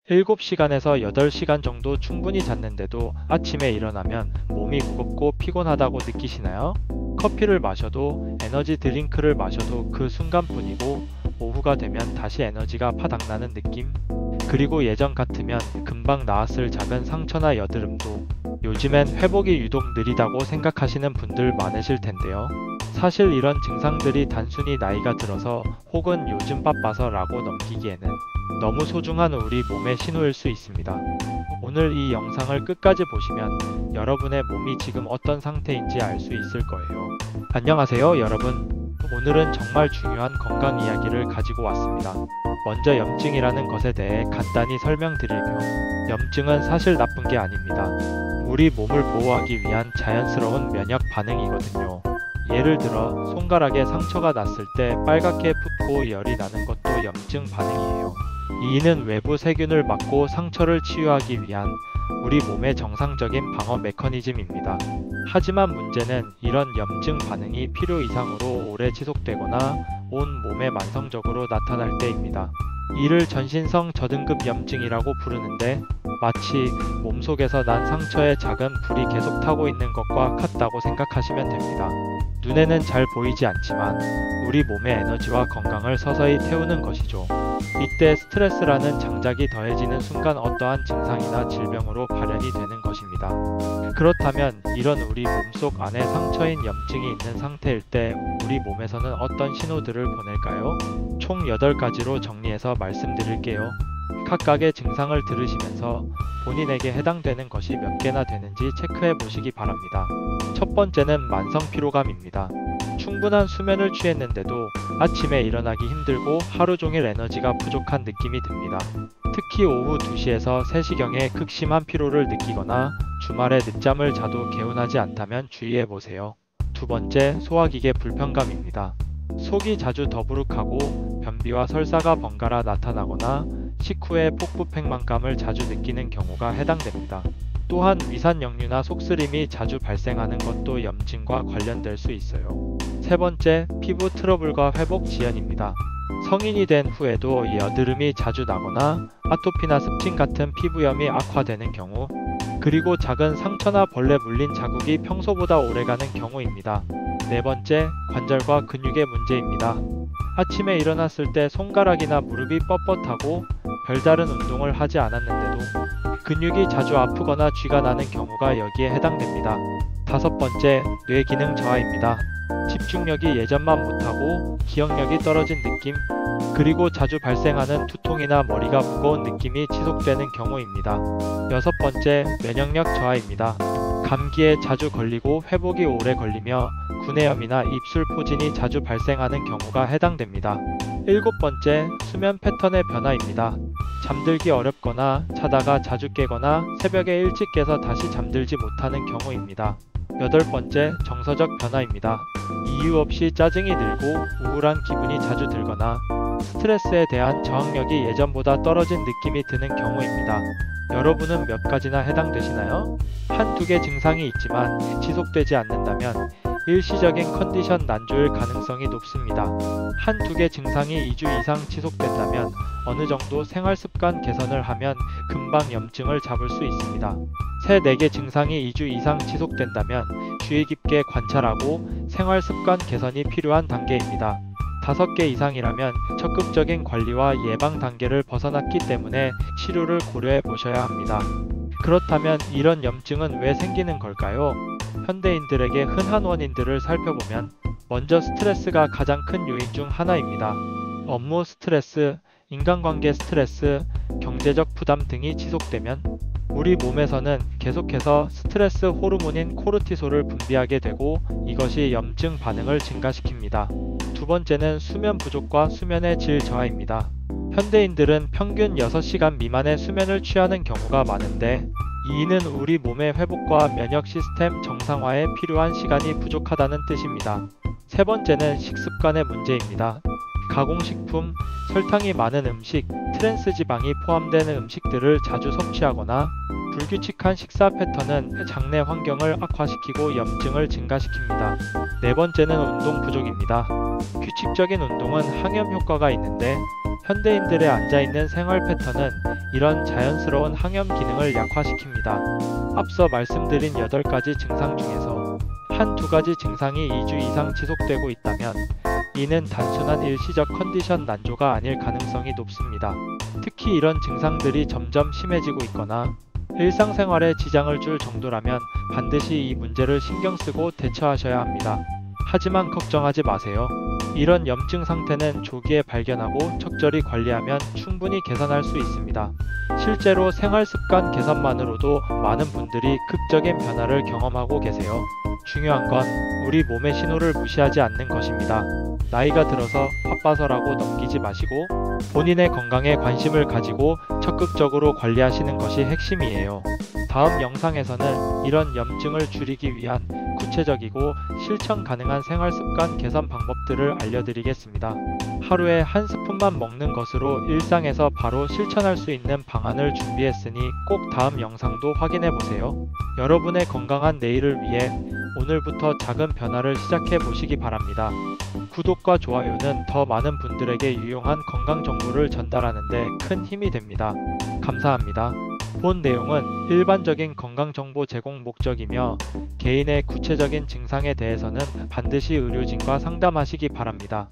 7시간에서 8시간 정도 충분히 잤는데도 아침에 일어나면 몸이 무겁고 피곤하다고 느끼시나요? 커피를 마셔도 에너지 드링크를 마셔도 그 순간뿐이고 오후가 되면 다시 에너지가 파닥나는 느낌? 그리고 예전 같으면 금방 나았을 작은 상처나 여드름도 요즘엔 회복이 유독 느리다고 생각하시는 분들 많으실 텐데요. 사실 이런 증상들이 단순히 나이가 들어서 혹은 요즘 바빠서 라고 넘기기에는 너무 소중한 우리 몸의 신호일 수 있습니다. 오늘 이 영상을 끝까지 보시면 여러분의 몸이 지금 어떤 상태인지 알 수 있을 거예요. 안녕하세요, 여러분. 오늘은 정말 중요한 건강 이야기를 가지고 왔습니다. 먼저 염증이라는 것에 대해 간단히 설명드리며, 염증은 사실 나쁜 게 아닙니다. 우리 몸을 보호하기 위한 자연스러운 면역 반응이거든요. 예를 들어 손가락에 상처가 났을 때 빨갛게 붓고 열이 나는 것도 염증 반응이에요. 이는 외부 세균을 막고 상처를 치유하기 위한 우리 몸의 정상적인 방어 메커니즘입니다. 하지만 문제는 이런 염증 반응이 필요 이상으로 오래 지속되거나 온 몸에 만성적으로 나타날 때입니다. 이를 전신성 저등급 염증이라고 부르는데, 마치 몸속에서 난 상처에 작은 불이 계속 타고 있는 것과 같다고 생각하시면 됩니다. 눈에는 잘 보이지 않지만 우리 몸의 에너지와 건강을 서서히 태우는 것이죠. 이때 스트레스라는 장작이 더해지는 순간 어떠한 증상이나 질병으로 발현이 되는 것입니다. 그렇다면 이런 우리 몸속 안에 상처인 염증이 있는 상태일 때 우리 몸에서는 어떤 신호들을 보낼까요? 총 8가지로 정리해서 말씀드릴게요. 각각의 증상을 들으시면서 본인에게 해당되는 것이 몇 개나 되는지 체크해 보시기 바랍니다. 첫 번째는 만성 피로감입니다. 충분한 수면을 취했는데도 아침에 일어나기 힘들고 하루 종일 에너지가 부족한 느낌이 듭니다. 특히 오후 2시에서 3시경에 극심한 피로를 느끼거나 주말에 늦잠을 자도 개운하지 않다면 주의해 보세요. 두 번째, 소화기계 불편감입니다. 속이 자주 더부룩하고 변비와 설사가 번갈아 나타나거나 식후에 폭부팽만감을 자주 느끼는 경우가 해당됩니다. 또한 위산역류나 속쓰림이 자주 발생하는 것도 염증과 관련될 수 있어요. 세 번째, 피부 트러블과 회복 지연입니다. 성인이 된 후에도 여드름이 자주 나거나 아토피나 습진 같은 피부염이 악화되는 경우, 그리고 작은 상처나 벌레 물린 자국이 평소보다 오래가는 경우입니다. 네 번째, 관절과 근육의 문제입니다. 아침에 일어났을 때 손가락이나 무릎이 뻣뻣하고 별다른 운동을 하지 않았는데도 근육이 자주 아프거나 쥐가 나는 경우가 여기에 해당됩니다. 다섯 번째, 뇌기능 저하입니다. 집중력이 예전만 못하고 기억력이 떨어진 느낌, 그리고 자주 발생하는 두통이나 머리가 무거운 느낌이 지속되는 경우입니다. 여섯 번째, 면역력 저하입니다. 감기에 자주 걸리고 회복이 오래 걸리며 구내염이나 입술 포진이 자주 발생하는 경우가 해당됩니다. 일곱 번째, 수면 패턴의 변화입니다. 잠들기 어렵거나 자다가 자주 깨거나 새벽에 일찍 깨서 다시 잠들지 못하는 경우입니다. 여덟 번째, 정서적 변화입니다. 이유 없이 짜증이 늘고 우울한 기분이 자주 들거나 스트레스에 대한 저항력이 예전보다 떨어진 느낌이 드는 경우입니다. 여러분은 몇 가지나 해당되시나요? 한두 개 증상이 있지만 지속되지 않는다면 일시적인 컨디션 난조일 가능성이 높습니다. 한두 개 증상이 2주 이상 지속된다면 어느 정도 생활습관 개선을 하면 금방 염증을 잡을 수 있습니다. 3, 4개 증상이 2주 이상 지속된다면 주의 깊게 관찰하고 생활습관 개선이 필요한 단계입니다. 5개 이상이라면 적극적인 관리와 예방 단계를 벗어났기 때문에 치료를 고려해 보셔야 합니다. 그렇다면 이런 염증은 왜 생기는 걸까요? 현대인들에게 흔한 원인들을 살펴보면, 먼저 스트레스가 가장 큰 요인 중 하나입니다. 업무 스트레스, 인간관계 스트레스, 경제적 부담 등이 지속되면 우리 몸에서는 계속해서 스트레스 호르몬인 코르티솔을 분비하게 되고, 이것이 염증 반응을 증가시킵니다. 두 번째는 수면 부족과 수면의 질 저하입니다. 현대인들은 평균 6시간 미만의 수면을 취하는 경우가 많은데, 이는 우리 몸의 회복과 면역 시스템 정상화에 필요한 시간이 부족하다는 뜻입니다. 세 번째는 식습관의 문제입니다. 가공식품, 설탕이 많은 음식, 트랜스지방이 포함되는 음식들을 자주 섭취하거나 불규칙한 식사 패턴은 장내 환경을 악화시키고 염증을 증가시킵니다. 네 번째는 운동 부족입니다. 규칙적인 운동은 항염 효과가 있는데 현대인들의 앉아있는 생활 패턴은 이런 자연스러운 항염 기능을 약화시킵니다. 앞서 말씀드린 8가지 증상 중에서 한두 가지 증상이 2주 이상 지속되고 있다면 이는 단순한 일시적 컨디션 난조가 아닐 가능성이 높습니다. 특히 이런 증상들이 점점 심해지고 있거나 일상생활에 지장을 줄 정도라면 반드시 이 문제를 신경 쓰고 대처하셔야 합니다. 하지만 걱정하지 마세요. 이런 염증 상태는 조기에 발견하고 적절히 관리하면 충분히 개선할 수 있습니다. 실제로 생활습관 개선만으로도 많은 분들이 극적인 변화를 경험하고 계세요. 중요한 건 우리 몸의 신호를 무시하지 않는 것입니다. 나이가 들어서 바빠서라고 넘기지 마시고 본인의 건강에 관심을 가지고 적극적으로 관리하시는 것이 핵심이에요. 다음 영상에서는 이런 염증을 줄이기 위한 구체적이고 실천 가능한 생활습관 개선 방법들을 알려드리겠습니다. 하루에 한 스푼만 먹는 것으로 일상에서 바로 실천할 수 있는 방안을 준비했으니 꼭 다음 영상도 확인해보세요. 여러분의 건강한 내일을 위해 오늘부터 작은 변화를 시작해 보시기 바랍니다. 구독과 좋아요는 더 많은 분들에게 유용한 건강 정보를 전달하는 데 큰 힘이 됩니다. 감사합니다. 본 내용은 일반적인 건강 정보 제공 목적이며 개인의 구체적인 증상에 대해서는 반드시 의료진과 상담하시기 바랍니다.